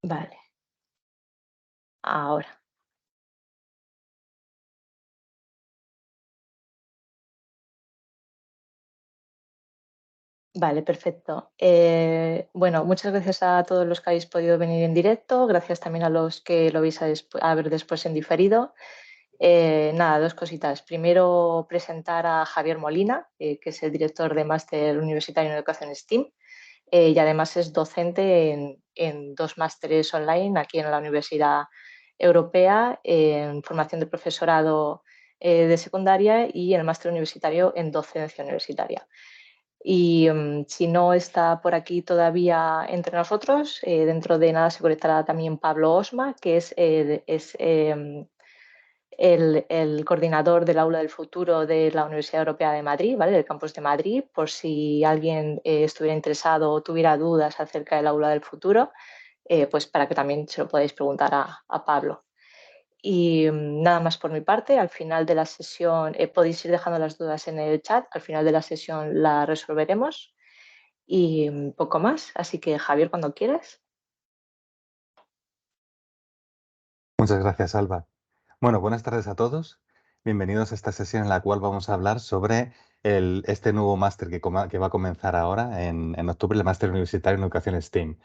Vale, ahora. Vale, perfecto. Bueno, muchas gracias a todos los que habéis podido venir en directo. Gracias también a los que lo vais a ver después en diferido. Nada, dos cositas. Primero, presentar a Javier Molina, que es el director de Máster Universitario en Educación STEAM, y además es docente en dos másteres online aquí en la Universidad Europea, en formación de profesorado de secundaria y el máster universitario en docencia universitaria. Y si no está por aquí todavía entre nosotros, dentro de nada se conectará también Pablo Osma, que es el coordinador del Aula del Futuro de la Universidad Europea de Madrid, ¿vale? Del campus de Madrid, por si alguien estuviera interesado o tuviera dudas acerca del Aula del Futuro, pues para que también se lo podáis preguntar a Pablo. Y nada más por mi parte, al final de la sesión podéis ir dejando las dudas en el chat, al final de la sesión la resolveremos y poco más. Así que Javier, cuando quieras. Muchas gracias, Alba. Bueno, buenas tardes a todos. Bienvenidos a esta sesión en la cual vamos a hablar sobre este nuevo máster que va a comenzar ahora en octubre, el Máster Universitario en Educación STEAM.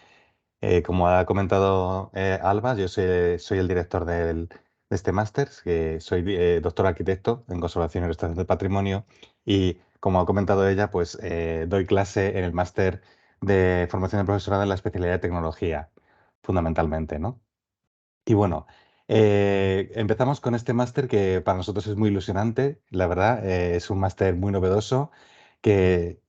Como ha comentado Alba, yo soy el director de este máster, que soy doctor arquitecto en conservación y restauración del patrimonio y, como ha comentado ella, pues doy clase en el máster de formación de profesorado en la especialidad de tecnología, fundamentalmente, ¿no? Y bueno, empezamos con este máster que para nosotros es muy ilusionante, la verdad, es un máster muy novedoso que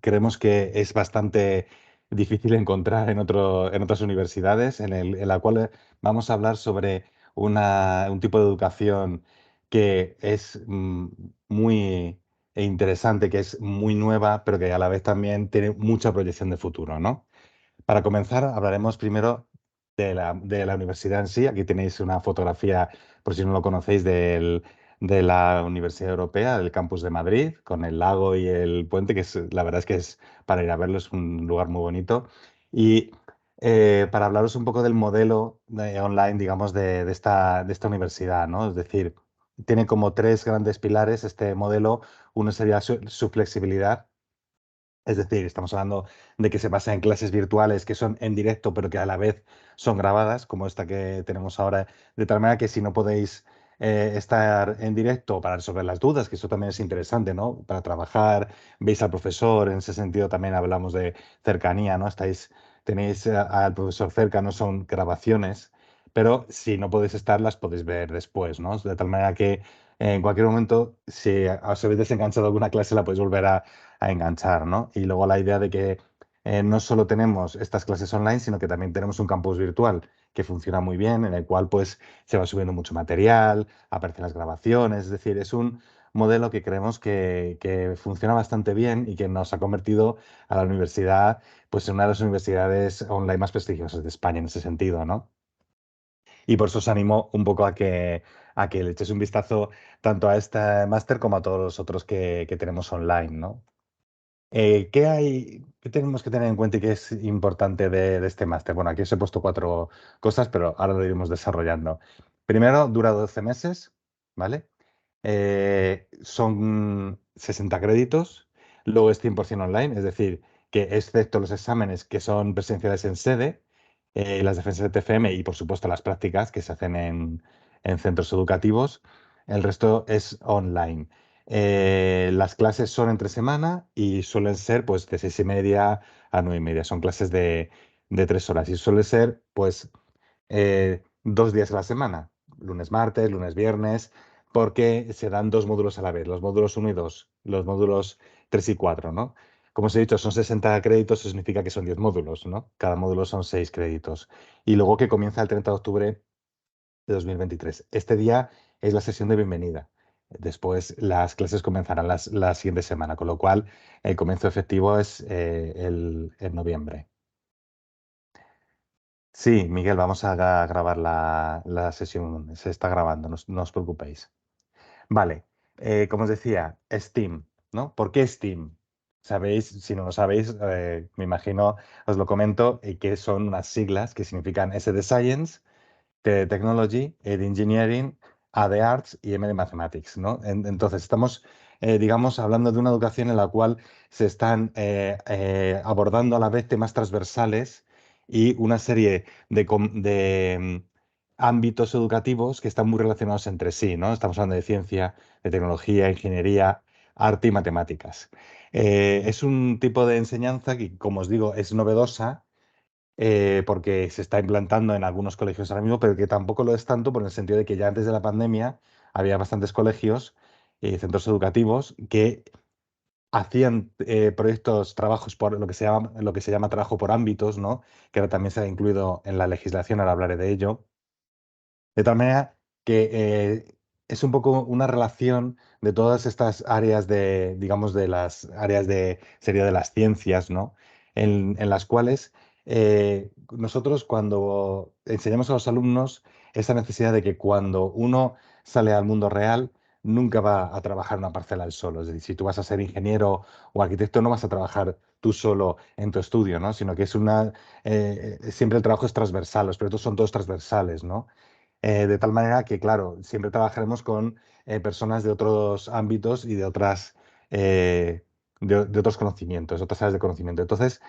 creemos que es bastante difícil encontrar en otras universidades, en la cual vamos a hablar sobre un tipo de educación que es muy interesante, que es muy nueva, pero que a la vez también tiene mucha proyección de futuro, ¿no? Para comenzar, hablaremos primero de la universidad en sí. Aquí tenéis una fotografía, por si no lo conocéis, de la Universidad Europea, del campus de Madrid, con el lago y el puente, la verdad es que es para ir a verlo, es un lugar muy bonito. Y para hablaros un poco del modelo online, digamos, de esta universidad, ¿no? Es decir, tiene como tres grandes pilares este modelo. Uno sería su flexibilidad. Es decir, estamos hablando de que se basa en clases virtuales que son en directo, pero que a la vez son grabadas, como esta que tenemos ahora, de tal manera que si no podéis estar en directo para resolver las dudas, que eso también es interesante, ¿no? Para trabajar, veis al profesor, en ese sentido también hablamos de cercanía, ¿no? Tenéis al profesor cerca, no son grabaciones, pero si no podéis estar, las podéis ver después, ¿no? De tal manera que en cualquier momento, si os habéis desenganchado de alguna clase, la podéis volver a enganchar, ¿no? Y luego la idea de que no solo tenemos estas clases online, sino que también tenemos un campus virtual que funciona muy bien, en el cual pues se va subiendo mucho material, aparecen las grabaciones, es decir, es un modelo que creemos que funciona bastante bien y que nos ha convertido a la universidad pues en una de las universidades online más prestigiosas de España en ese sentido, ¿no? Y por eso os animo un poco a que le echéis un vistazo tanto a este máster como a todos los otros que tenemos online, ¿no? ¿Qué tenemos que tener en cuenta y qué es importante de este máster? Bueno, aquí os he puesto cuatro cosas, pero ahora lo iremos desarrollando. Primero, dura 12 meses, ¿vale? Son 60 créditos, luego es 100% online, es decir, que excepto los exámenes que son presenciales en sede, las defensas de TFM y por supuesto las prácticas que se hacen en centros educativos, el resto es online. Las clases son entre semana y suelen ser pues de 6:30 a 9:30. Son clases de 3 horas y suele ser pues 2 días a la semana, lunes, martes, lunes, viernes, porque se dan dos módulos a la vez, los módulos uno y 2, los módulos 3 y 4, ¿no? Como os he dicho, son 60 créditos, eso significa que son 10 módulos, ¿no? Cada módulo son 6 créditos. Y luego que comienza el 30 de octubre de 2023. Este día es la sesión de bienvenida. Después las clases comenzarán la siguiente semana, con lo cual el comienzo efectivo es en noviembre. Sí, Miguel, vamos a grabar la sesión. Se está grabando, no os preocupéis. Vale, como os decía, Steam, ¿no? ¿Por qué Steam? sabéis, si no lo sabéis, me imagino, os lo comento, que son unas siglas que significan S de Science, T de Technology, E de Engineering, A de Arts y M de Mathematics, ¿no? Entonces, estamos, digamos, hablando de una educación en la cual se están abordando a la vez temas transversales y una serie de ámbitos educativos que están muy relacionados entre sí, ¿no? Estamos hablando de ciencia, de tecnología, ingeniería, arte y matemáticas. Es un tipo de enseñanza que, como os digo, es novedosa porque se está implantando en algunos colegios ahora mismo, pero que tampoco lo es tanto por el sentido de que ya antes de la pandemia había bastantes colegios y centros educativos que hacían proyectos, trabajos por lo que se llama trabajo por ámbitos, ¿no? Que ahora también se ha incluido en la legislación, ahora hablaré de ello. De tal manera que es un poco una relación de todas estas áreas de, digamos, de las áreas de, sería de las ciencias, ¿no? En las cuales nosotros cuando enseñamos a los alumnos esa necesidad de que cuando uno sale al mundo real, nunca va a trabajar una parcela al solo. Es decir, si tú vas a ser ingeniero o arquitecto, no vas a trabajar tú solo en tu estudio, ¿no? Sino que es siempre el trabajo es transversal, los proyectos son todos transversales, ¿no? De tal manera que, claro, siempre trabajaremos con personas de otros ámbitos y de eh, de otros conocimientos, otras áreas de conocimiento. Entonces,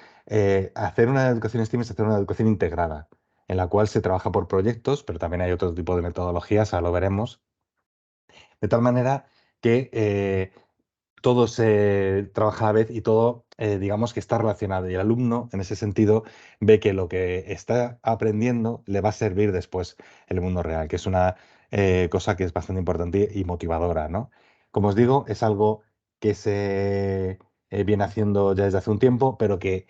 hacer una educación STEAM es hacer una educación integrada, en la cual se trabaja por proyectos, pero también hay otro tipo de metodologías, ahora lo veremos, de tal manera que todo se trabaja a la vez y todo, digamos que está relacionado. Y el alumno, en ese sentido, ve que lo que está aprendiendo le va a servir después en el mundo real, que es una cosa que es bastante importante y motivadora, ¿no? Como os digo, es algo que se viene haciendo ya desde hace un tiempo, pero que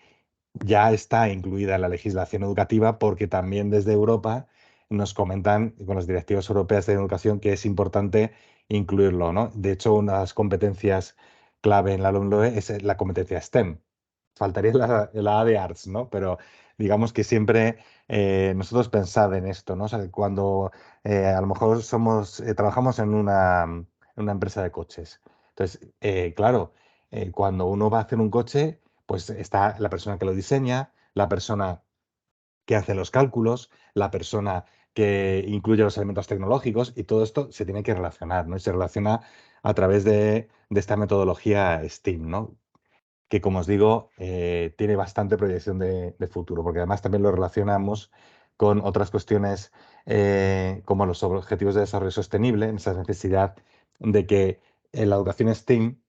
ya está incluida en la legislación educativa porque también desde Europa nos comentan con las directivas europeas de educación que es importante incluirlo, ¿no? De hecho, una de las competencias clave en la LOMLOE es la competencia STEM. Faltaría la A de Arts, ¿no? Pero digamos que siempre nosotros pensad en esto, ¿no? O sea, cuando a lo mejor trabajamos en una empresa de coches. Entonces, claro, cuando uno va a hacer un coche, pues está la persona que lo diseña, la persona que hace los cálculos, la persona que incluye los elementos tecnológicos y todo esto se tiene que relacionar, ¿no? Y se relaciona a través de esta metodología STEAM, ¿no? Que como os digo, tiene bastante proyección de futuro, porque además también lo relacionamos con otras cuestiones como los objetivos de desarrollo sostenible, en esa necesidad de que en la educación STEAM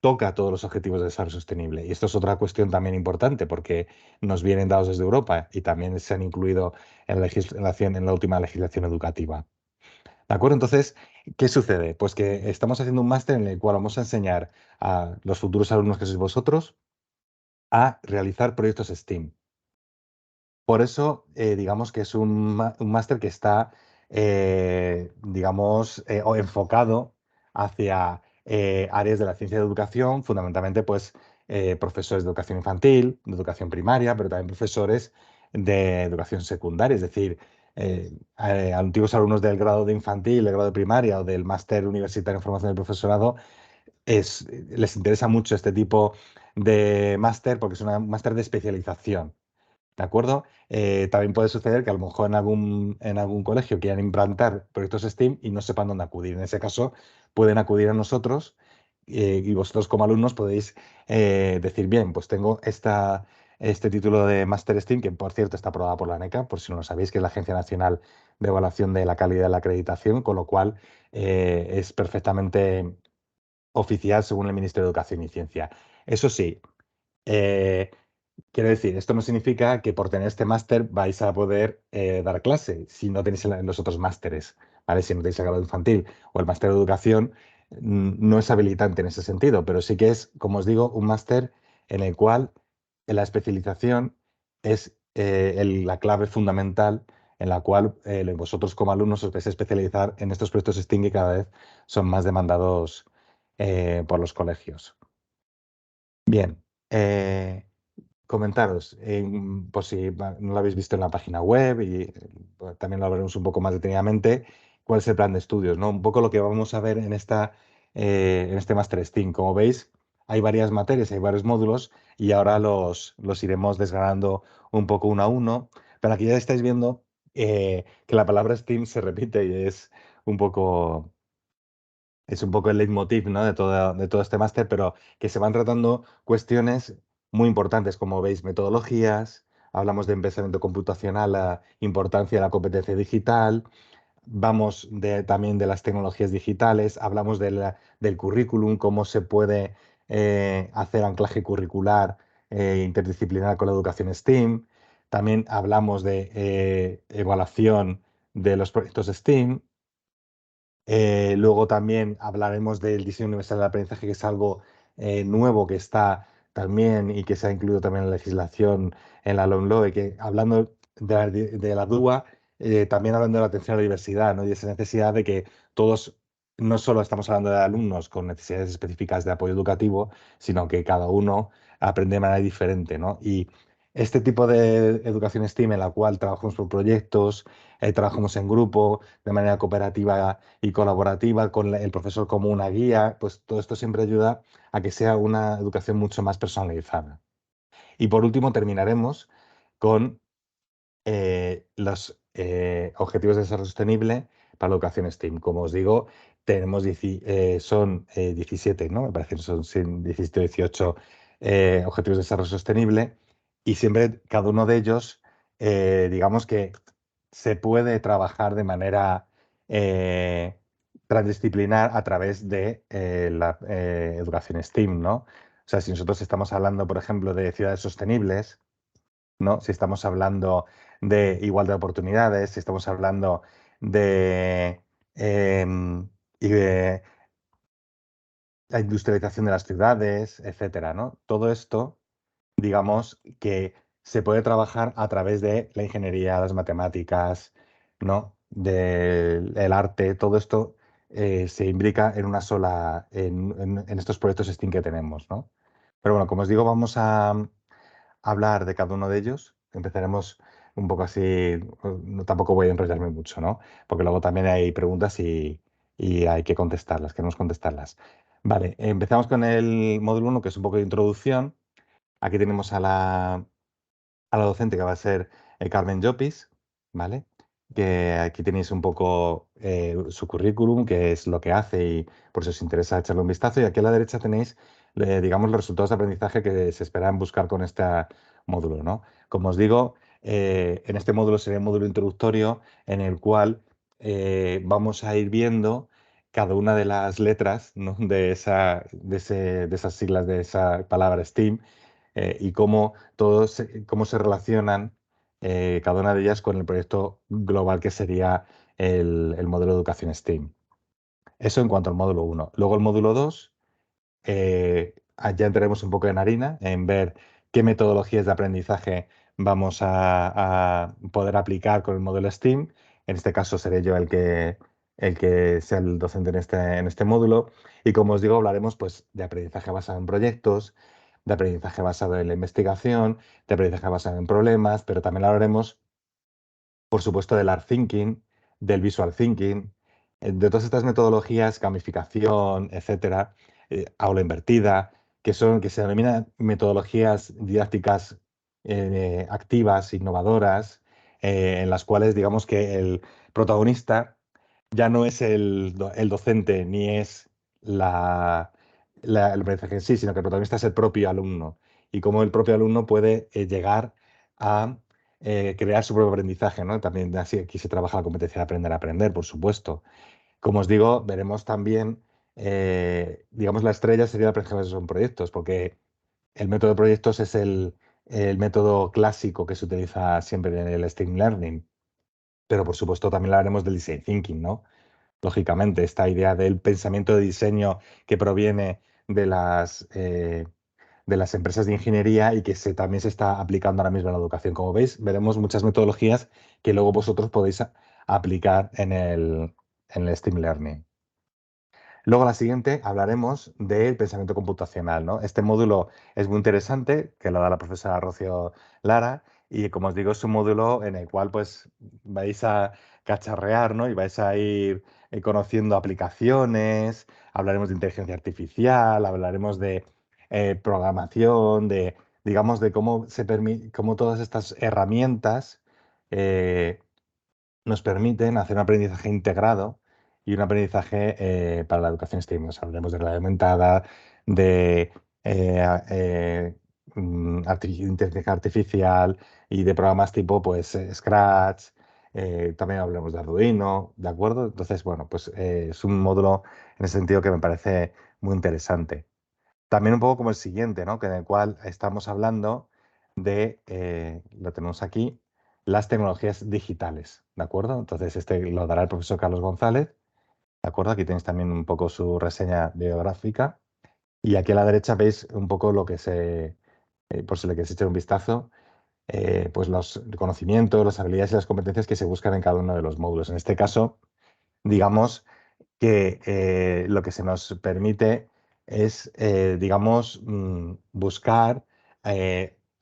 toca todos los objetivos de desarrollo sostenible. Y esto es otra cuestión también importante porque nos vienen dados desde Europa y también se han incluido en la legislación, en la última legislación educativa. ¿De acuerdo? Entonces, ¿qué sucede? Pues que estamos haciendo un máster en el cual vamos a enseñar a los futuros alumnos que sois vosotros a realizar proyectos STEAM. Por eso, digamos que es un máster que está, digamos, enfocado hacia áreas de la ciencia de educación, fundamentalmente, pues, profesores de educación infantil, de educación primaria, pero también profesores de educación secundaria, es decir, antiguos alumnos del grado de infantil, del grado de primaria o del máster universitario en formación del profesorado, les interesa mucho este tipo de máster porque es un máster de especialización. ¿De acuerdo? También puede suceder que a lo mejor en algún colegio quieran implantar proyectos STEAM y no sepan dónde acudir. En ese caso, pueden acudir a nosotros y vosotros como alumnos podéis decir, bien, pues tengo este título de Máster STEAM, que por cierto está aprobada por la ANECA, por si no lo sabéis, que es la Agencia Nacional de Evaluación de la Calidad de la Acreditación, con lo cual es perfectamente oficial según el Ministerio de Educación y Ciencia. Eso sí, eh, quiero decir, esto no significa que por tener este máster vais a poder dar clase si no tenéis los otros másteres, ¿vale? Si no tenéis el grado infantil o el máster de educación, no es habilitante en ese sentido, pero sí que es, como os digo, un máster en el cual la especialización es la clave fundamental en la cual vosotros como alumnos os vais a especializar en estos proyectos STEAM que cada vez son más demandados por los colegios. Bien. Comentaros, por si no lo habéis visto en la página web y pues, también lo hablaremos un poco más detenidamente, cuál es el plan de estudios, ¿no? Un poco lo que vamos a ver en este Master STEAM. Como veis, hay varias materias, hay varios módulos y ahora los iremos desgranando un poco uno a uno. Pero aquí ya estáis viendo que la palabra STEAM se repite y un poco, es un poco el leitmotiv, ¿no? De todo este máster, pero que se van tratando cuestiones muy importantes, como veis, metodologías, hablamos de pensamiento computacional, la importancia de la competencia digital, vamos también de las tecnologías digitales, hablamos del currículum, cómo se puede hacer anclaje curricular interdisciplinar con la educación STEAM. También hablamos de evaluación de los proyectos STEAM. Luego también hablaremos del diseño universal del aprendizaje, que es algo nuevo que está también y que se ha incluido también en la legislación en la LOMLOE, que hablando de la DUA, también hablando de la atención a la diversidad, ¿no? Y esa necesidad de que todos, no solo estamos hablando de alumnos con necesidades específicas de apoyo educativo, sino que cada uno aprende de manera diferente, ¿no? Y este tipo de educación STEAM en la cual trabajamos por proyectos, trabajamos en grupo, de manera cooperativa y colaborativa, con el profesor como una guía, pues todo esto siempre ayuda a que sea una educación mucho más personalizada. Y por último, terminaremos con los Objetivos de Desarrollo Sostenible para la educación STEAM. Como os digo, tenemos son 17, ¿no? Me parece que son 17 o 18 Objetivos de Desarrollo Sostenible y siempre cada uno de ellos, digamos que se puede trabajar de manera eh, transdisciplinar a través de la educación STEAM, ¿no? O sea, si nosotros estamos hablando, por ejemplo, de ciudades sostenibles, ¿no? Si estamos hablando de igualdad de oportunidades, si estamos hablando de, y de la industrialización de las ciudades, etcétera, ¿no? Todo esto, digamos, que se puede trabajar a través de la ingeniería, las matemáticas, ¿no? El arte, todo esto se imbrica en una sola, en estos proyectos STEAM que tenemos, ¿no? Pero bueno, como os digo, vamos a hablar de cada uno de ellos. Empezaremos un poco así, no, tampoco voy a enrollarme mucho, ¿no? Porque luego también hay preguntas y hay que contestarlas, queremos contestarlas. Vale, empezamos con el módulo uno que es un poco de introducción. Aquí tenemos a la docente que va a ser Carmen Llopis, ¿vale? Que aquí tenéis un poco su currículum, qué es lo que hace y por si os interesa echarle un vistazo. Y aquí a la derecha tenéis, digamos, los resultados de aprendizaje que se esperan buscar con este módulo, ¿no? Como os digo, en este módulo sería un módulo introductorio en el cual vamos a ir viendo cada una de las letras, ¿no? De esas siglas de esa palabra STEAM y cómo se relacionan cada una de ellas con el proyecto global que sería el modelo de educación STEAM. Eso en cuanto al módulo uno. Luego el módulo 2 ya entraremos un poco en harina, en ver qué metodologías de aprendizaje vamos a poder aplicar con el modelo STEAM. En este caso seré yo el que sea el docente en este módulo. Y como os digo, hablaremos pues, de aprendizaje basado en proyectos, de aprendizaje basado en la investigación, de aprendizaje basado en problemas, pero también hablaremos por supuesto, del art thinking, del visual thinking, de todas estas metodologías, gamificación, etcétera, aula invertida, que se denominan metodologías didácticas activas, innovadoras, en las cuales digamos que el protagonista ya no es el docente ni es el aprendizaje en sí, sino que el protagonista es el propio alumno y cómo el propio alumno puede llegar a crear su propio aprendizaje, ¿no? También así aquí se trabaja la competencia de aprender a aprender, por supuesto. Como os digo, veremos también, digamos, la estrella sería el aprendizaje son proyectos, porque el método de proyectos es el método clásico que se utiliza siempre en el STEAM Learning. Pero por supuesto también hablaremos del design thinking, ¿no? Lógicamente, esta idea del pensamiento de diseño que proviene de las empresas de ingeniería y que también se está aplicando ahora mismo en la educación. Como veis, veremos muchas metodologías que luego vosotros podéis aplicar en el STEAM Learning. Luego, la siguiente, hablaremos del pensamiento computacional, ¿no? Este módulo es muy interesante, que lo da la profesora Rocío Lara, y como os digo, es un módulo en el cual pues vais a cacharrear, ¿no? Y vais a ir conociendo aplicaciones, hablaremos de inteligencia artificial, hablaremos de programación, digamos, de cómo cómo todas estas herramientas nos permiten hacer un aprendizaje integrado y un aprendizaje para la educación STEAM. Hablaremos de realidad aumentada, de inteligencia artificial y de programas tipo pues, Scratch. También hablamos de Arduino, ¿de acuerdo? Entonces, bueno, pues es un módulo en ese sentido que me parece muy interesante. También un poco como el siguiente, ¿no? Que en el cual estamos hablando de, lo tenemos aquí, las tecnologías digitales, ¿de acuerdo? Entonces, este lo dará el profesor Carlos González, ¿de acuerdo? Aquí tenéis también un poco su reseña biográfica. Y aquí a la derecha veis un poco lo que por si le queréis echar un vistazo, pues los conocimientos, las habilidades y las competencias que se buscan en cada uno de los módulos. En este caso, digamos que lo que se nos permite es, digamos, buscar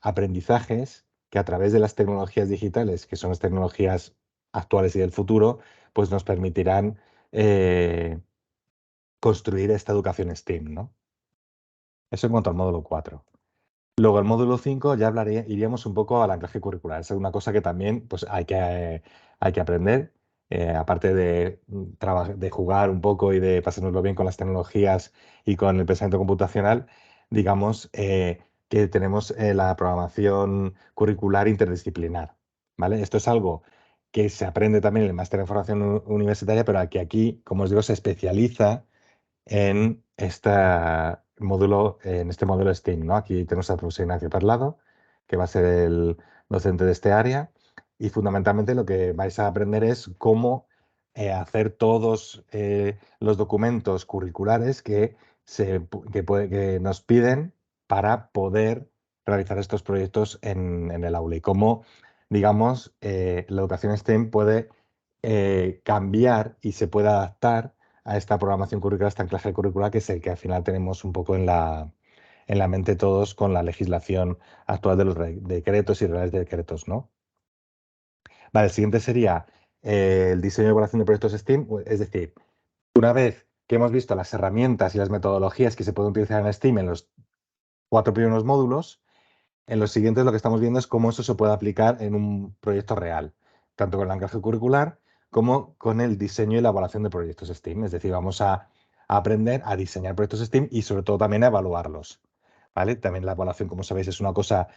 aprendizajes que a través de las tecnologías digitales, que son las tecnologías actuales y del futuro, pues nos permitirán construir esta educación STEAM, ¿no? Eso en cuanto al módulo 4. Luego, el módulo 5 ya iríamos un poco al anclaje curricular. Es una cosa que también pues, hay que aprender, aparte de, de jugar un poco y de pasárnoslo bien con las tecnologías y con el pensamiento computacional, digamos que tenemos la programación curricular interdisciplinar. ¿Vale? Esto es algo que se aprende también en el máster de formación universitaria, pero que aquí, como os digo, se especializa en en este módulo STEAM, ¿no? Aquí tenemos al profesor Ignacio Parlado, que va a ser el docente de este área, y fundamentalmente lo que vais a aprender es cómo hacer todos los documentos curriculares que nos piden para poder realizar estos proyectos en el aula y cómo, digamos, la educación STEM puede cambiar y se puede adaptar a esta programación curricular, esta anclaje curricular, que es el que al final tenemos un poco en la mente todos con la legislación actual de los decretos y reales de decretos, ¿no? Vale, el siguiente sería el diseño y evaluación de proyectos STEAM, es decir, una vez que hemos visto las herramientas y las metodologías que se pueden utilizar en STEAM en los 4 primeros módulos, en los siguientes lo que estamos viendo es cómo eso se puede aplicar en un proyecto real, tanto con el anclaje curricular como con el diseño y la evaluación de proyectos STEAM. Es decir, vamos a aprender a diseñar proyectos STEAM y sobre todo también a evaluarlos. ¿Vale? También la evaluación, como sabéis, es una cosa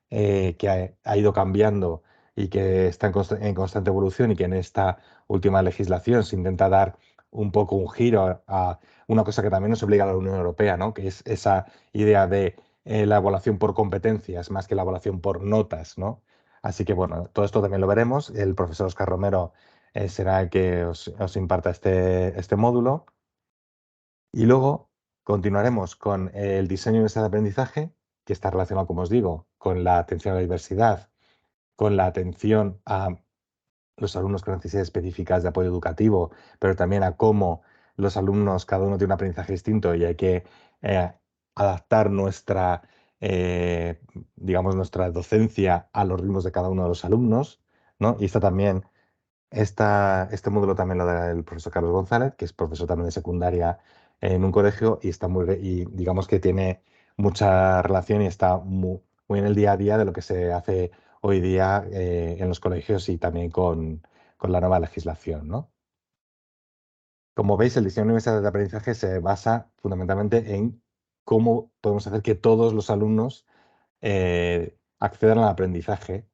que ha ido cambiando y que está en constante evolución y que en esta última legislación se intenta dar un poco un giro a una cosa que también nos obliga a la Unión Europea, ¿no? Que es esa idea de la evaluación por competencias más que la evaluación por notas, ¿no? Así que bueno, todo esto también lo veremos. El profesor Oscar Romero será el que os imparta este módulo. Y luego continuaremos con el diseño universal de aprendizaje, que está relacionado, como os digo, con la atención a la diversidad, con la atención a los alumnos con necesidades específicas de apoyo educativo, pero también a cómo los alumnos, cada uno tiene un aprendizaje distinto y hay que eh, adaptar digamos, nuestra docencia a los ritmos de cada uno de los alumnos, ¿no? Y este módulo también lo da el profesor Carlos González, que es profesor también de secundaria en un colegio y y digamos que tiene mucha relación y está muy en el día a día de lo que se hace hoy día en los colegios y también con la nueva legislación, ¿no? Como veis, el diseño universal de aprendizaje se basa fundamentalmente en cómo podemos hacer que todos los alumnos accedan al aprendizaje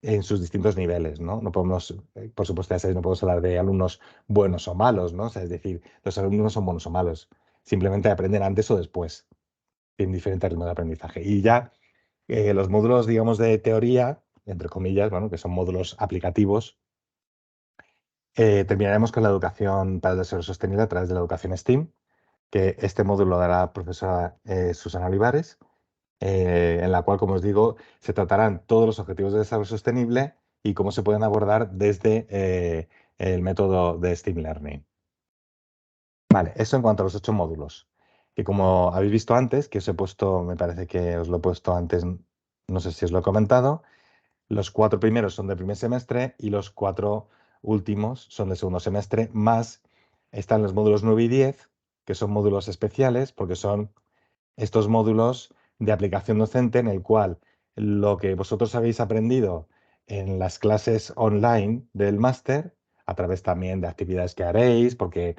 en sus distintos niveles, ¿no? No podemos, por supuesto, ya sabéis, no podemos hablar de alumnos buenos o malos, ¿no? O sea, es decir, los alumnos no son buenos o malos, simplemente aprenden antes o después, en diferentes ritmos de aprendizaje. Y ya los módulos, digamos, de teoría, entre comillas, bueno, que son módulos aplicativos, terminaremos con la educación para el desarrollo sostenible a través de la educación STEAM, que este módulo dará la profesora Susana Olivares, en la cual, como os digo, se tratarán todos los objetivos de desarrollo sostenible y cómo se pueden abordar desde el método de STEAM Learning. Vale, eso en cuanto a los 8 módulos, que como habéis visto antes, que os he puesto, me parece que os lo he puesto antes, no sé si os lo he comentado, los 4 primeros son del primer semestre y los 4 últimos son del segundo semestre, más están los módulos 9 y 10, que son módulos especiales porque son estos módulos de aplicación docente en el cual lo que vosotros habéis aprendido en las clases online del máster, a través también de actividades que haréis, porque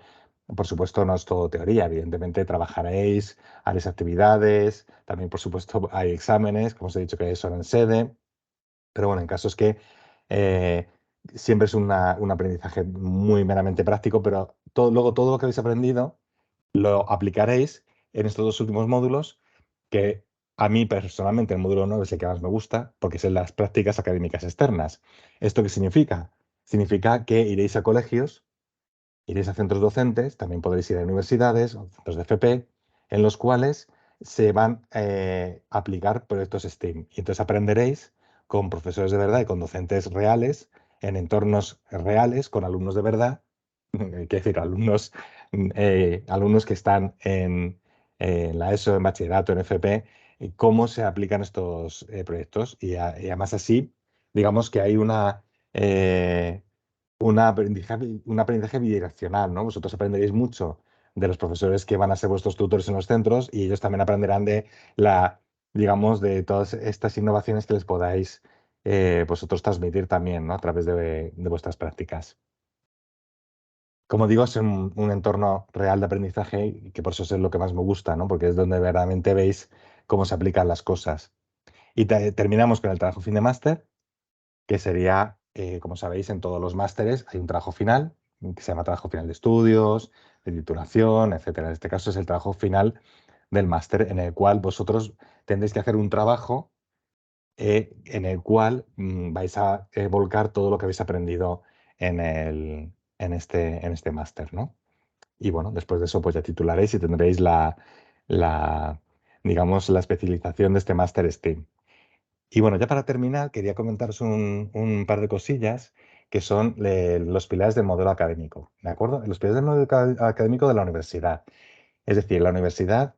por supuesto no es todo teoría, evidentemente trabajaréis, haréis actividades, también por supuesto hay exámenes, como os he dicho que son en sede, pero bueno, en casos que eh, siempre es un aprendizaje muy meramente práctico, pero luego todo lo que habéis aprendido lo aplicaréis en estos dos últimos módulos, que a mí personalmente el módulo 9 es el que más me gusta, porque es en las prácticas académicas externas. ¿Esto qué significa? Significa que iréis a colegios, iréis a centros docentes, también podréis ir a universidades o centros de FP, en los cuales se van a aplicar proyectos STEAM. Y entonces aprenderéis con profesores de verdad y con docentes reales, en entornos reales, con alumnos de verdad, quiero decir, alumnos que están en la ESO, en bachillerato, en FP, cómo se aplican estos proyectos. Y además así, digamos que hay eh, un aprendizaje bidireccional, ¿no? Vosotros aprenderéis mucho de los profesores que van a ser vuestros tutores en los centros y ellos también aprenderán digamos, de todas estas innovaciones que les podáis vosotros transmitir también, ¿no? A través de vuestras prácticas. Como digo, es un entorno real de aprendizaje y que por eso es lo que más me gusta, ¿no? Porque es donde verdaderamente veis cómo se aplican las cosas. Y terminamos con el trabajo fin de máster, que sería, como sabéis, en todos los másteres hay un trabajo final, que se llama trabajo final de estudios, de titulación, etcétera. En este caso es el trabajo final del máster, en el cual vosotros tendréis que hacer un trabajo en el cual vais a volcar todo lo que habéis aprendido en este máster, ¿no? Y bueno, después de eso pues ya titularéis y tendréis la, digamos, la especialización de este máster STEAM. Y bueno, ya para terminar, quería comentaros un par de cosillas que son los pilares del modelo académico, ¿de acuerdo? Los pilares del modelo académico de la universidad. Es decir, la universidad,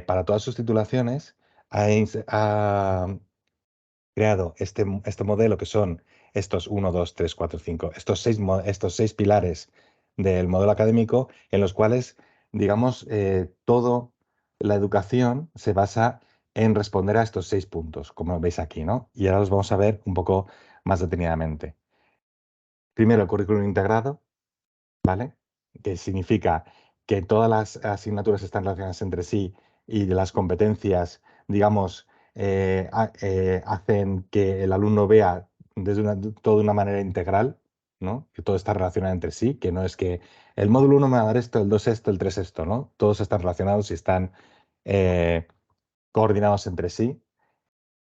para todas sus titulaciones, ha creado este modelo que son estos uno 2 3 4 5 estos seis pilares del modelo académico en los cuales, digamos, toda la educación se basa en responder a estos 6 puntos, como veis aquí, ¿no? Y ahora los vamos a ver un poco más detenidamente. Primero, el currículum integrado, ¿vale? Que significa que todas las asignaturas están relacionadas entre sí y de las competencias, digamos, hacen que el alumno vea todo de una manera integral, ¿no? Que todo está relacionado entre sí, que no es que el módulo uno me va a dar esto, el 2 esto, el 3 esto, ¿no? Todos están relacionados y están eh, coordinados entre sí.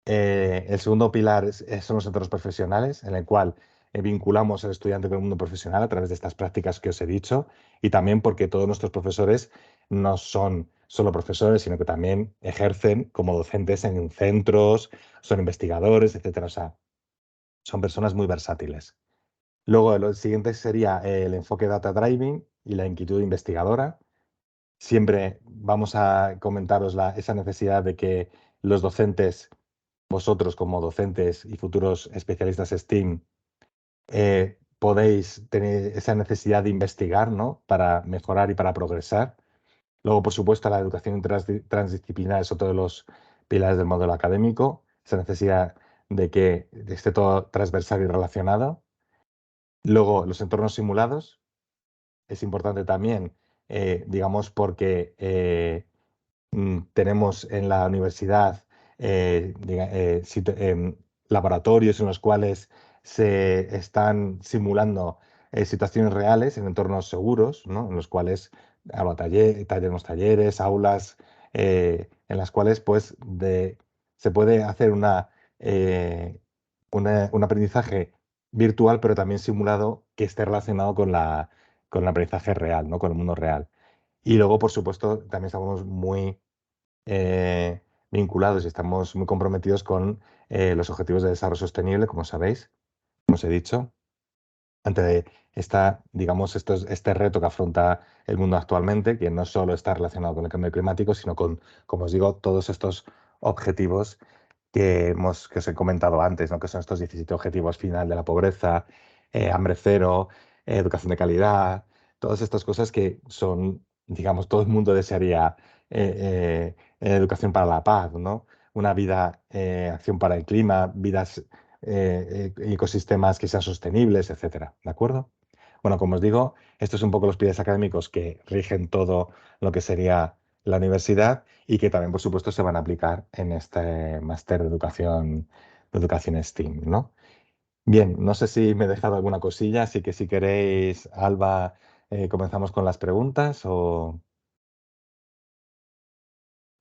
El segundo pilar son los entornos profesionales, en el cual vinculamos al estudiante con el mundo profesional a través de estas prácticas que os he dicho y también porque todos nuestros profesores no son solo profesores, sino que también ejercen como docentes en centros, son investigadores, etcétera. O sea, son personas muy versátiles. Luego, lo siguiente sería el enfoque data driving y la inquietud investigadora. Siempre vamos a comentaros esa necesidad de que los docentes, vosotros como docentes y futuros especialistas STEAM, podéis tener esa necesidad de investigar, ¿no? Para mejorar y para progresar. Luego, por supuesto, la educación transdisciplinar es otro de los pilares del modelo académico, esa necesidad de que esté todo transversal y relacionado. Luego, los entornos simulados es importante también, digamos, porque tenemos en la universidad laboratorios en los cuales se están simulando situaciones reales en entornos seguros, ¿no? En los cuales tenemos talleres, aulas, en las cuales pues, se puede hacer un aprendizaje virtual, pero también simulado que esté relacionado con el aprendizaje real, ¿no? Con el mundo real. Y luego, por supuesto, también estamos muy vinculados y estamos muy comprometidos con los Objetivos de Desarrollo Sostenible, como sabéis, como os he dicho, ante digamos, este reto que afronta el mundo actualmente, que no solo está relacionado con el cambio climático, sino con, como os digo, todos estos objetivos que os he comentado antes, ¿no? Que son estos 17 objetivos final de la pobreza, hambre cero, educación de calidad, todas estas cosas que son digamos, todo el mundo desearía educación para la paz, ¿no? Una vida, acción para el clima, vidas, ecosistemas que sean sostenibles, etcétera. ¿De acuerdo? Bueno, como os digo, estos son un poco los pilares académicos que rigen todo lo que sería la universidad y que también, por supuesto, se van a aplicar en este máster de educación STEAM, ¿no? Bien, no sé si me he dejado alguna cosilla, así que si queréis, Alba, comenzamos con las preguntas o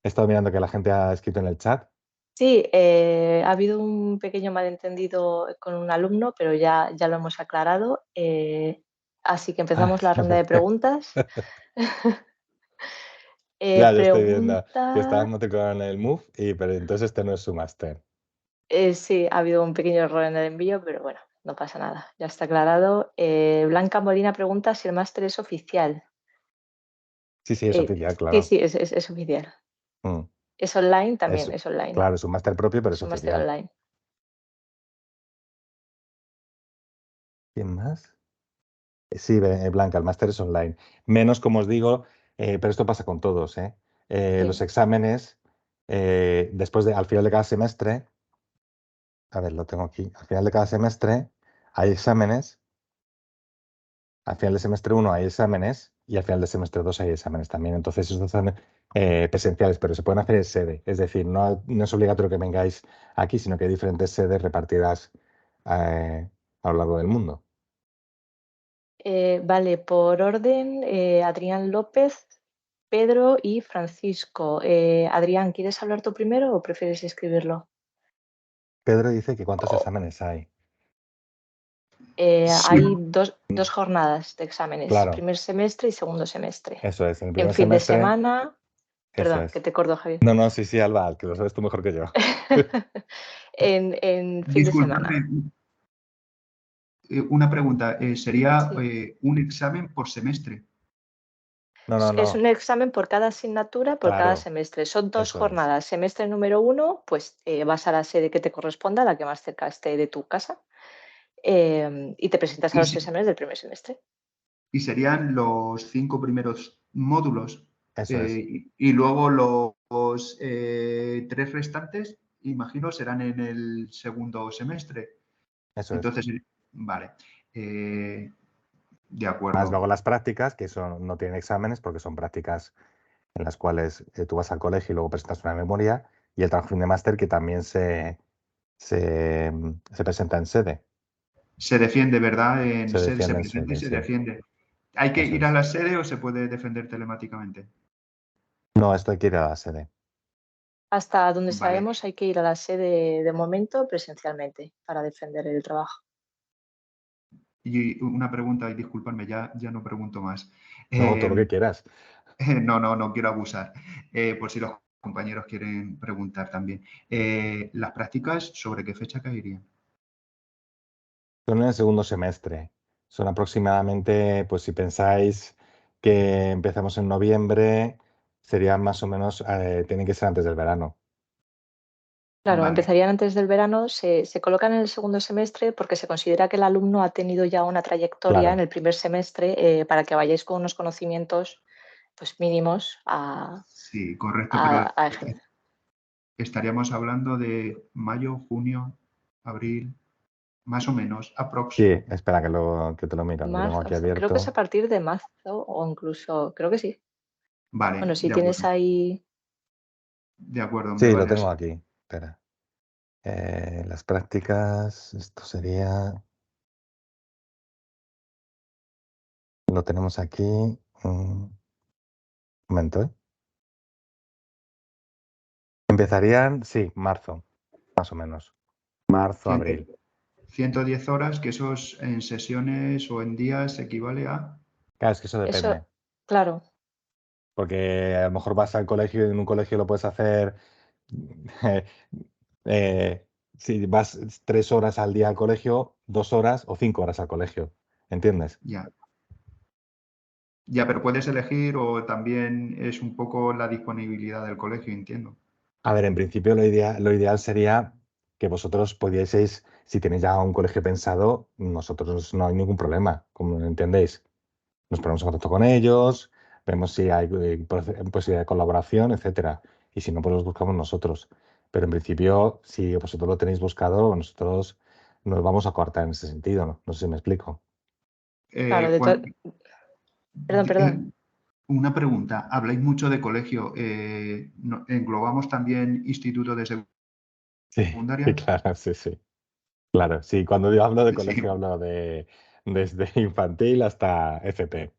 he estado mirando que la gente ha escrito en el chat. Sí, ha habido un pequeño malentendido con un alumno, pero ya lo hemos aclarado. Así que Ah, empezamos la ronda de preguntas. ya, yo estoy viendo que estaba Pregunta, matriculado en el MOOC, pero entonces este no es su máster. sí, ha habido un pequeño error en el envío, pero bueno, no pasa nada, ya está aclarado. Blanca Molina pregunta si el máster es oficial. Sí, sí, es oficial, Sí, claro. sí, es oficial. Mm, Es online también, es, es online. claro, es un máster propio, pero es Es un máster oficial. online. ¿Quién más? Sí, Blanca, el máster es online. Menos, como os digo, pero esto pasa con todos, ¿eh? Los Sí. exámenes, al final de cada semestre, a ver, lo tengo aquí, al final de cada semestre hay exámenes, al final del semestre uno hay exámenes y al final del semestre 2 hay exámenes también. Entonces, esos son presenciales, pero se pueden hacer en sede. Es decir, no es obligatorio que vengáis aquí, sino que hay diferentes sedes repartidas a lo largo del mundo. Vale, por orden, Adrián López, Pedro y Francisco. Adrián, ¿quieres hablar tú primero o prefieres escribirlo? Pedro dice que ¿cuántos exámenes hay? Sí, Hay dos jornadas de exámenes, Claro, primer semestre y segundo semestre. eso es, en el En primer fin de semestre, semana, eso perdón, que es. te corto, Javier. No, no, sí, sí, Alba, que lo sabes tú mejor que yo. En fin de disculpadme, semana. una pregunta. ¿Sería Sí. un examen por semestre? No, no, Es no, un examen por cada asignatura, por cada claro, semestre. Son dos eso es, jornadas. Semestre número uno, pues vas a la sede que te corresponda, la que más cerca esté de tu casa, y te presentas a ¿Y, los se- exámenes del primer semestre. y serían los 5 primeros módulos? eso es, Y luego los 3 restantes, imagino, serán en el segundo semestre. eso es. Entonces, vale. De Más acuerdo. luego las prácticas, que son, no tienen exámenes porque son prácticas en las cuales tú vas al colegio y luego presentas una memoria, y el trabajo fin de máster que también se presenta en sede, Se defiende, ¿verdad? En se sede, se defiende en presenta y sede, se sí, defiende. ¿Hay que eso ir a es. la sede o se puede defender telemáticamente? No, esto hay que ir a la sede. Hasta donde Vale. sabemos, hay que ir a la sede de momento presencialmente para defender el trabajo. Y una pregunta, y disculpadme, ya no pregunto más. No, todo lo que quieras. No quiero abusar, por si los compañeros quieren preguntar también. ¿Las prácticas sobre qué fecha caerían? Son en el segundo semestre. Son aproximadamente, pues si pensáis que empezamos en noviembre, serían más o menos, tienen que ser antes del verano. Claro, Vale. empezarían antes del verano, se colocan en el segundo semestre porque se considera que el alumno ha tenido ya una trayectoria en Claro, el primer semestre, para que vayáis con unos conocimientos pues mínimos Sí, correcto, pero a ejercer. estaríamos hablando de mayo, junio, abril, más o menos, sí, aprox. espera que te lo miro, lo tengo Marzo, aquí creo que es a abierto. partir de marzo o incluso, creo que sí. Vale, Bueno, si tienes ahí, de acuerdo, me Sí, lo vale tengo así. aquí. Espera. Las prácticas, esto sería, lo tenemos aquí. Un momento, ¿eh? Empezarían, sí, marzo, más o menos. Marzo, Ciento- abril. 110 horas, que esos en sesiones o en días equivale a... Claro, es que eso eso, depende. claro, Porque a lo mejor vas al colegio y en un colegio lo puedes hacer. eh, si vas 3 horas al día al colegio, 2 horas o 5 horas al colegio. ¿Entiendes? Ya, ya, pero puedes elegir o también es un poco la disponibilidad del colegio, entiendo. A ver, en principio lo ideal sería que vosotros pudieseis, si tenéis ya un colegio pensado, nosotros no hay ningún problema, como entendéis. Nos ponemos en contacto con ellos, vemos si hay posibilidad de colaboración, etcétera. Y si no, pues los buscamos nosotros. Pero en principio, si vosotros lo tenéis buscado, nosotros nos vamos a coartar en ese sentido, ¿no? No sé si me explico. Claro, perdón, perdón. Una pregunta. Habláis mucho de colegio. ¿Englobamos también instituto de Sí, secundaria? claro, sí. Claro, sí, cuando yo hablo de Sí, colegio hablo desde infantil hasta FP.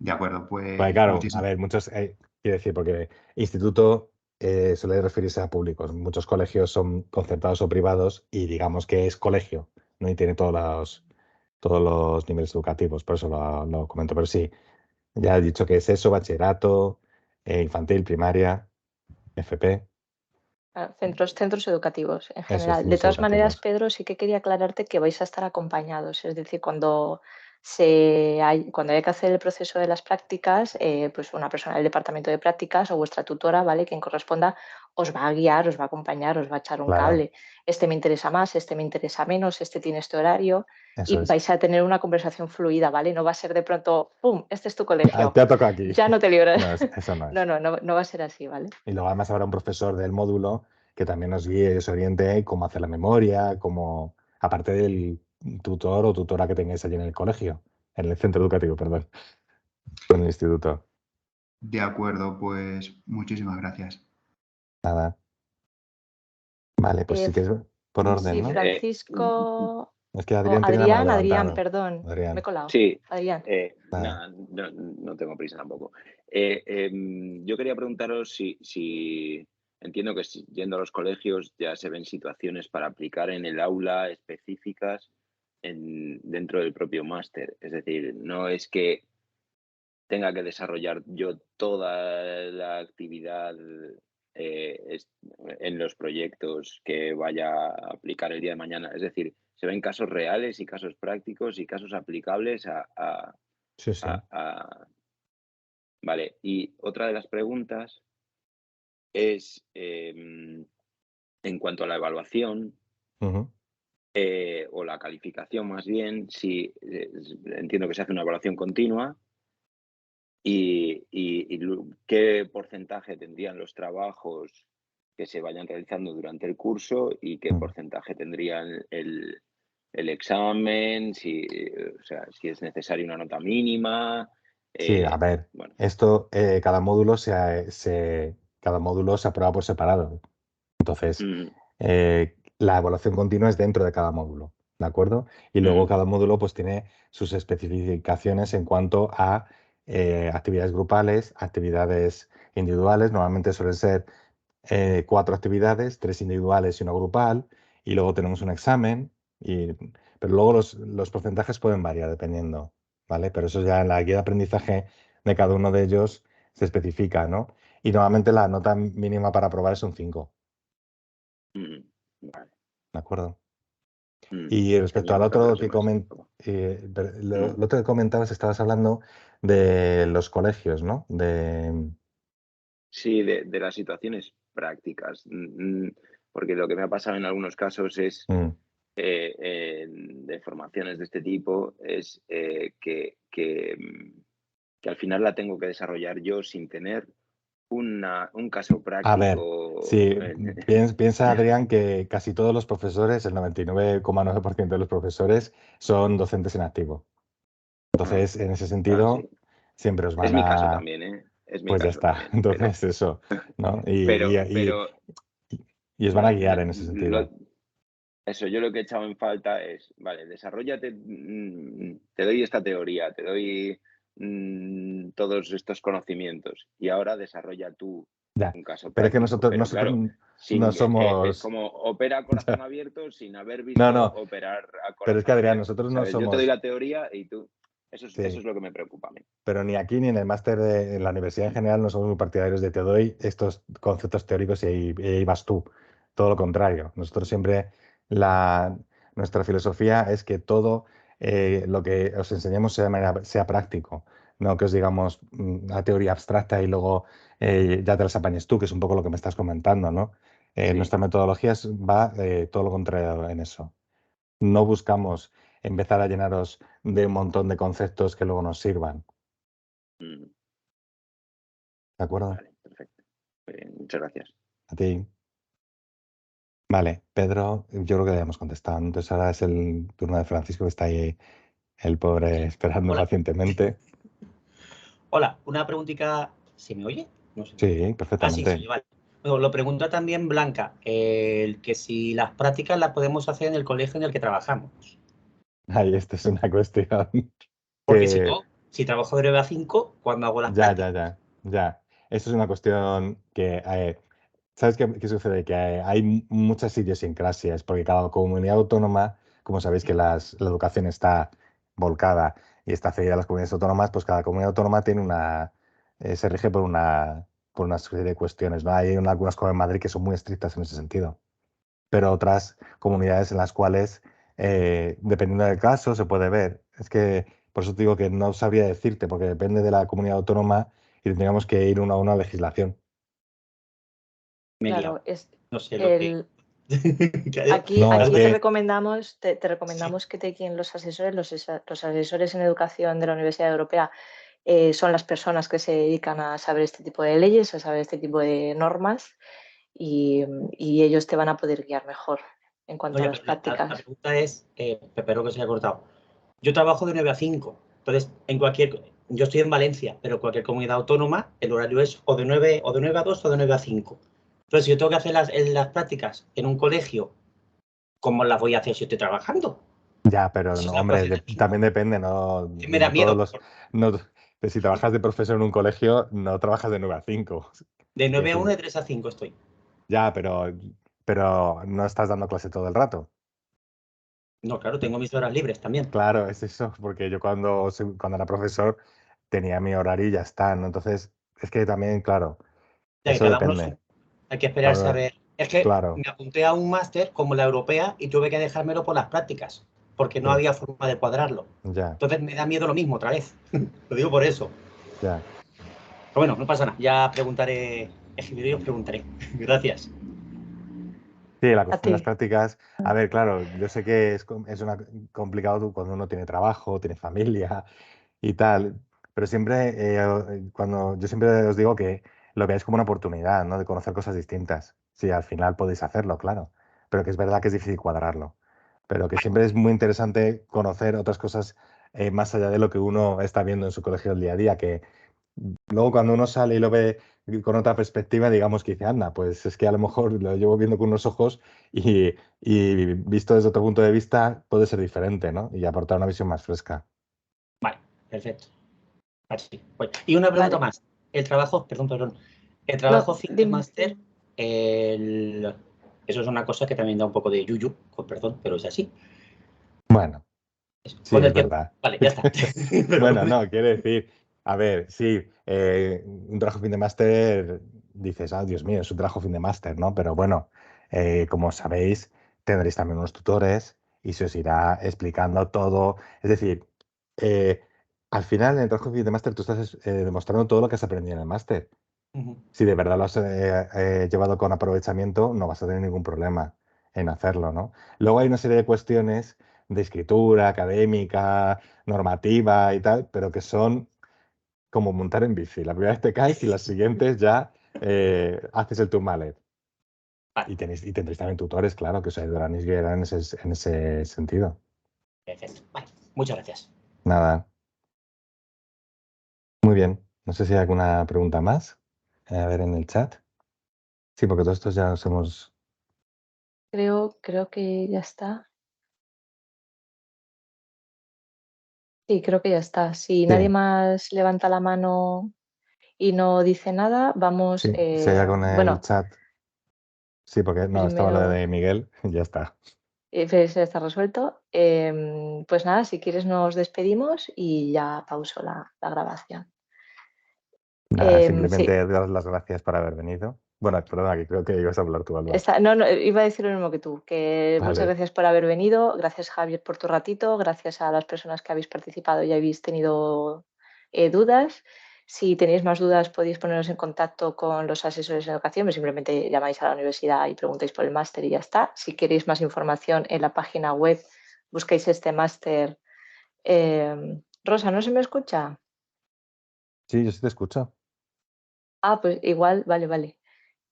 de acuerdo. Pues Pues claro, a muchísimas. ver, muchos, quiero decir, porque instituto suele referirse a públicos. Muchos colegios son concertados o privados y digamos que es colegio, ¿no? Y tiene todos los niveles educativos, por eso lo comento. Pero sí, ya he dicho que es eso, bachillerato, infantil, primaria, FP, Centros educativos en eso, general. De centros todas maneras, educativos. Pedro, sí que quería aclararte que vais a estar acompañados. Es decir, cuando cuando haya que hacer el proceso de las prácticas, pues una persona del departamento de prácticas o vuestra tutora, ¿vale? Quien corresponda, os va a guiar, os va a acompañar, os va a echar un Claro, cable. Este me interesa más, este me interesa menos, este tiene este horario. eso Y es. vais a tener una conversación fluida, ¿vale? No va a ser de pronto, ¡pum! Este es tu colegio. Te ha tocado aquí. Ya no te libras. No, eso no No, es. no, no, no va a ser así, ¿vale? Y luego además habrá un profesor del módulo que también nos guíe y os oriente cómo hacer la memoria, cómo, aparte del tutor o tutora que tengáis allí en el colegio, en el centro educativo, perdón, o en el instituto. De acuerdo, pues muchísimas gracias. Nada. Vale, pues Eh, si quieres por orden, sí, ¿no? Francisco Es que o Adrián tenía la mano Adrián, levantada. perdón, me he Adrián, colado. Sí, Adrián. nada. nada, no tengo prisa tampoco. Yo quería preguntaros si entiendo que yendo a los colegios ya se ven situaciones para aplicar en el aula específicas dentro del propio máster. Es decir, no es que tenga que desarrollar yo toda la actividad en los proyectos que vaya a aplicar el día de mañana. Es decir, se ven casos reales y casos prácticos y casos aplicables Sí, sí. Vale, y otra de las preguntas es en cuanto a la evaluación Ujú. o la calificación más bien, si entiendo que se hace una evaluación continua y qué porcentaje tendrían los trabajos que se vayan realizando durante el curso y qué Mm. porcentaje tendrían el examen, o sea, si es necesaria una nota mínima. Sí, a ver, Bueno, esto, cada módulo se aprueba por separado. Entonces, mm, la evaluación continua es dentro de cada módulo, ¿de acuerdo? Y luego mm, cada módulo pues tiene sus especificaciones en cuanto a actividades grupales, actividades individuales. Normalmente suelen ser 4 actividades, 3 individuales y una grupal. Y luego tenemos un examen. Pero luego los porcentajes pueden variar dependiendo, ¿vale? Pero eso ya en la guía de aprendizaje de cada uno de ellos se especifica, ¿no? Y normalmente la nota mínima para aprobar es un 5. mm, vale, ¿De acuerdo? mm. Y respecto al Genial, muchas otro gracias, que maestro. lo Mm. otro que comentabas, estabas hablando de los colegios, ¿no? Sí, de las situaciones prácticas, porque lo que me ha pasado en algunos casos es, Mm. de formaciones de este tipo, es que al final la tengo que desarrollar yo sin tener un caso A ver, práctico. sí, piensa Adrián que casi todos los profesores, el 99,9% de los profesores, son docentes en activo. Ah, Entonces, en ese claro, sí. sentido, siempre os Es van mi caso a... también, ¿eh? Es mi Pues ya caso está. también, Entonces, eso, ¿no? pero Y os van a no, guiar en ese sentido. eso, yo lo que he echado en falta es, vale, desarrollate, te doy esta teoría, te doy todos estos conocimientos y ahora desarrolla tú Ya. un caso Pero es que práctico. Pero nosotros claro, no es somos... como opera a corazón Ya. abierto sin haber No, visto no. operar a Pero es que corazón Adrián, abierto, nosotros no ¿sabes? Yo te doy somos... la teoría y tú, eso Sí. es lo que me preocupa a mí. Pero ni aquí ni en el máster en la universidad en general no somos muy partidarios de te doy estos conceptos teóricos y ahí vas tú. Todo lo contrario. Nosotros siempre, nuestra filosofía es que todo lo que os enseñemos sea práctico. No que os digamos la teoría abstracta y luego ya te las apañes tú, que es un poco lo que me estás comentando, ¿no? Sí. Nuestra metodología va todo lo contrario en eso. No buscamos empezar a llenaros de un montón de conceptos que luego nos sirvan. Mm, ¿De acuerdo? Vale, perfecto. Muy bien, muchas gracias. A ti. Vale, Pedro, yo creo que le hemos contestado. Entonces ahora es el turno de Francisco, que está ahí, el pobre, esperando Hola. pacientemente. Hola, una preguntita. ¿Se me oye? No sé. Sí, Sí, perfectamente. vale. Bueno, lo pregunta también Blanca, que si las prácticas las podemos hacer en el colegio en el que trabajamos. Ahí, esta es una cuestión Porque si que... no, si trabajo de 9 a 5, ¿cuándo hago las Ya. prácticas? Esto es una cuestión que... ¿sabes qué sucede? Que hay muchas idiosincrasias, porque cada comunidad autónoma, como sabéis que la educación está volcada y está cedida a las comunidades autónomas, pues cada comunidad autónoma tiene se rige por una serie de cuestiones, ¿no? Hay algunas como en Madrid que son muy estrictas en ese sentido, pero otras comunidades en las cuales, dependiendo del caso, se puede ver. Es que por eso te digo que no sabría decirte, porque depende de la comunidad autónoma y tendríamos que ir a una legislación. Me he liado. Claro, es No sé lo que... aquí, No, es aquí que- te recomendamos que te guíen los asesores. Los asesores en educación de la Universidad Europea son las personas que se dedican a saber este tipo de leyes, a saber este tipo de normas y ellos te van a poder guiar mejor en cuanto No, a ya, las pero la prácticas. pregunta es, espero que se haya cortado. Yo trabajo de 9 a 5, entonces yo estoy en Valencia, pero cualquier comunidad autónoma el horario es o de 9 a 2 o de 9 a 5. Entonces, si yo tengo que hacer las prácticas en un colegio, ¿cómo las voy a hacer si estoy trabajando? Ya, pero Esa no, es la hombre, cuestión. también depende, no, Que me da no todos miedo. los... No, si trabajas de profesor en un colegio, no trabajas de 9 a 5. De 9 a 1 Quiero y de decir, 3 a 5 estoy. ya, pero no estás dando clase todo el rato. No, claro, tengo mis horas libres también. Claro, es eso, porque yo cuando era profesor tenía mi horario y ya está, ¿no? Entonces, es que también, claro, Ya que eso cada uno depende. hay que esperarse a Claro, ver. Es que claro, me apunté a un máster como la europea y tuve que dejármelo por las prácticas, porque no sí, había forma de cuadrarlo. ya, Entonces me da miedo lo mismo otra vez. Lo digo por eso. ya. Pero bueno, no pasa nada. Ya preguntaré. Escribiré y os preguntaré. Gracias. Sí, la A cuestión de ti. las prácticas, a ver, claro, yo sé que es complicado cuando uno tiene trabajo, tiene familia y tal, pero siempre, yo siempre os digo que lo veáis como una oportunidad, ¿no? De conocer cosas distintas. Sí, al final podéis hacerlo, claro, pero que es verdad que es difícil cuadrarlo, pero que siempre es muy interesante conocer otras cosas, más allá de lo que uno está viendo en su colegio el día a día, que luego cuando uno sale y lo ve con otra perspectiva, digamos que dice, anda, pues es que a lo mejor lo llevo viendo con unos ojos y visto desde otro punto de vista puede ser diferente, ¿no? Y aportar una visión más fresca. Vale, perfecto. Así. Voy. Y una pregunta Vale. más. El trabajo, perdón. El No, trabajo fin de dime. máster, eso es una cosa que también da un poco de yuyu, con perdón, pero es así. Bueno, sí, Con es el tiempo. verdad. Vale, ya está. Bueno, Perdón. no, quiere decir, a ver, sí, un trabajo fin de máster, dices, ah, Dios mío, es un trabajo fin de máster, ¿no? Pero bueno, como sabéis, tendréis también unos tutores y se os irá explicando todo. Es decir, eh, al final en el trabajo fin de máster tú estás demostrando todo lo que has aprendido en el máster. Ujú. Si de verdad lo has llevado con aprovechamiento, no vas a tener ningún problema en hacerlo, ¿no? Luego hay una serie de cuestiones de escritura, académica, normativa y tal, pero que son como montar en bici. La primera vez te caes y las siguientes ya haces el turmalet. Vale, Y tendréis también tutores, claro, que os ayudarán y guiarán en ese sentido. perfecto. Vale, muchas gracias. Nada, muy bien. No sé si hay alguna pregunta más. A ver en el chat. Sí, porque todos estos ya nos hemos... Creo que ya está. Sí, creo que ya está. Si nadie Sí, más levanta la mano y no dice nada, vamos, sí, si hay algo en el bueno, chat. Sí, porque no, estaba lo primero de Miguel, ya está. pues ya está resuelto. Pues nada, si quieres nos despedimos y ya pauso la grabación. Nada, Sí, simplemente daros las gracias por haber venido. Bueno, perdona, que creo que ibas a hablar tú, Alba. no, iba a decir lo mismo que tú, que muchas Vale, gracias por haber venido, gracias Javier por tu ratito, gracias a las personas que habéis participado y habéis tenido dudas. Si tenéis más dudas podéis poneros en contacto con los asesores en educación, pues simplemente llamáis a la universidad y preguntáis por el máster y ya está. Si queréis más información en la página web, busquéis este máster. Rosa, ¿no se me escucha? Sí, yo sí te escucho. Ah, pues igual, vale.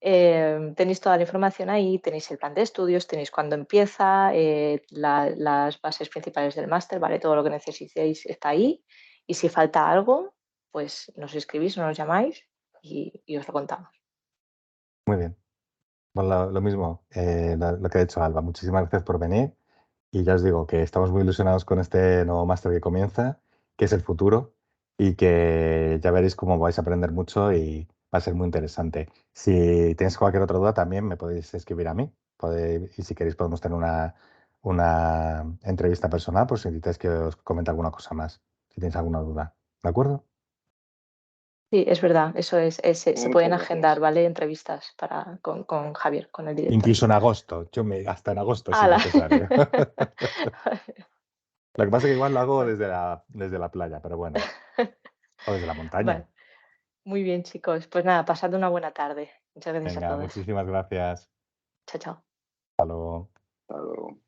Tenéis toda la información ahí, tenéis el plan de estudios, tenéis cuándo empieza, las bases principales del máster, ¿vale? Todo lo que necesitéis está ahí. Y si falta algo, pues nos escribís o nos llamáis y os lo contamos. Muy bien. Bueno, lo mismo, lo que ha dicho Alba. Muchísimas gracias por venir. Y ya os digo que estamos muy ilusionados con este nuevo máster que comienza, que es el futuro, y que ya veréis cómo vais a aprender mucho y va a ser muy interesante. Si tenéis cualquier otra duda, también me podéis escribir a mí. Y si queréis podemos tener una entrevista personal, por si necesitáis que os comente alguna cosa más, si tenéis alguna duda. ¿De acuerdo? Sí, es verdad, eso es. Se Muchas pueden gracias. agendar, ¿vale? Entrevistas con Javier, con el director. Incluso en agosto. Hasta en agosto si es ¡Hala! necesario. Lo que pasa es que igual lo hago desde la playa, pero bueno, o desde la montaña. Vale, muy bien, chicos. Pues nada, pasad una buena tarde. Muchas gracias a Venga, todos. muchísimas gracias. Chao. Hasta luego. Hasta luego.